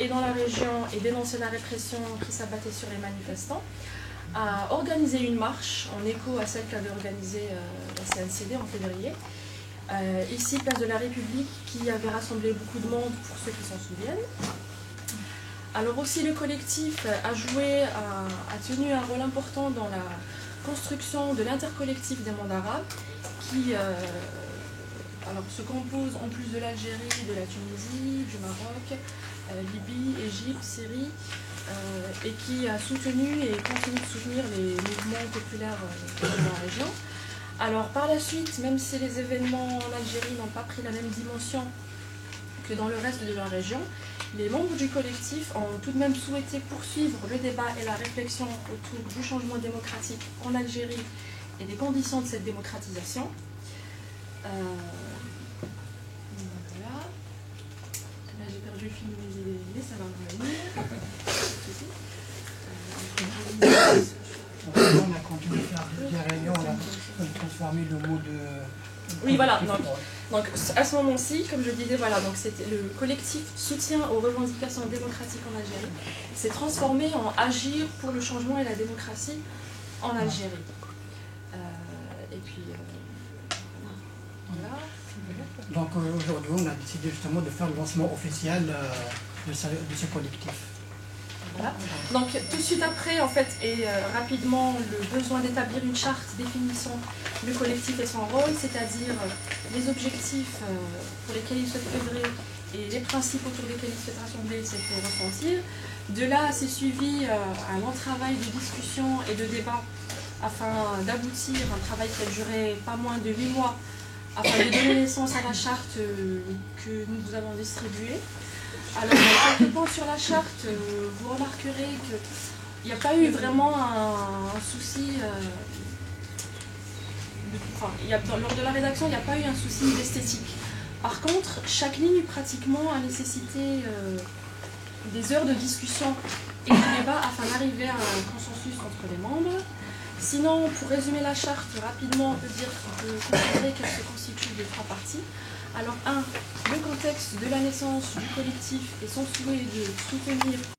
et dans la région et dénoncer la répression qui s'abattait sur les manifestants, a organisé une marche en écho à celle qu'avait organisée la CNCD en février, ici, place de la République, qui avait rassemblé beaucoup de monde pour ceux qui s'en souviennent. Alors aussi le collectif a tenu un rôle important dans la construction de l'intercollectif des mondes arabes qui se compose en plus de l'Algérie, de la Tunisie, du Maroc, Libye, Égypte, Syrie, et qui a soutenu et continue de soutenir les mouvements populaires de la région. Alors par la suite, même si les événements en Algérie n'ont pas pris la même dimension que dans le reste de la région, les membres du collectif ont tout de même souhaité poursuivre le débat et la réflexion autour du changement démocratique en Algérie et des conditions de cette démocratisation. Voilà. Là j'ai perdu le fil de mes idées, ça va revenir. On a continué à faire des réunions, on a transformé le mot de... Oui, voilà. Donc à ce moment-ci, comme je le disais, voilà, donc c'était le collectif soutien aux revendications démocratiques en Algérie s'est transformé en agir pour le changement et la démocratie en Algérie. Et puis voilà. Donc aujourd'hui, on a décidé justement de faire le lancement officiel de ce collectif. Voilà. Donc tout de suite après, en fait, et rapidement, le besoin d'établir une charte définissant le collectif et son rôle, c'est-à-dire les objectifs pour lesquels il souhaite œuvrer et les principes autour desquels il souhaite rassembler, s'est fait ressentir. De là, s'est suivi un long travail de discussion et de débat afin d'aboutir à un travail qui a duré pas moins de 8 mois afin de donner naissance à la charte que nous vous avons distribuée. Alors, quelques points sur la charte, vous remarquerez qu'il n'y a pas eu vraiment un souci, lors de la rédaction, il n'y a pas eu un souci d'esthétique. Par contre, chaque ligne pratiquement a nécessité des heures de discussion et de débat afin d'arriver à un consensus entre les membres. Sinon, pour résumer la charte rapidement, on peut dire qu'on peut considérer qu'elle se constitue de 3 parties. Alors, 1, le contexte de la naissance du collectif et son souhait de soutenir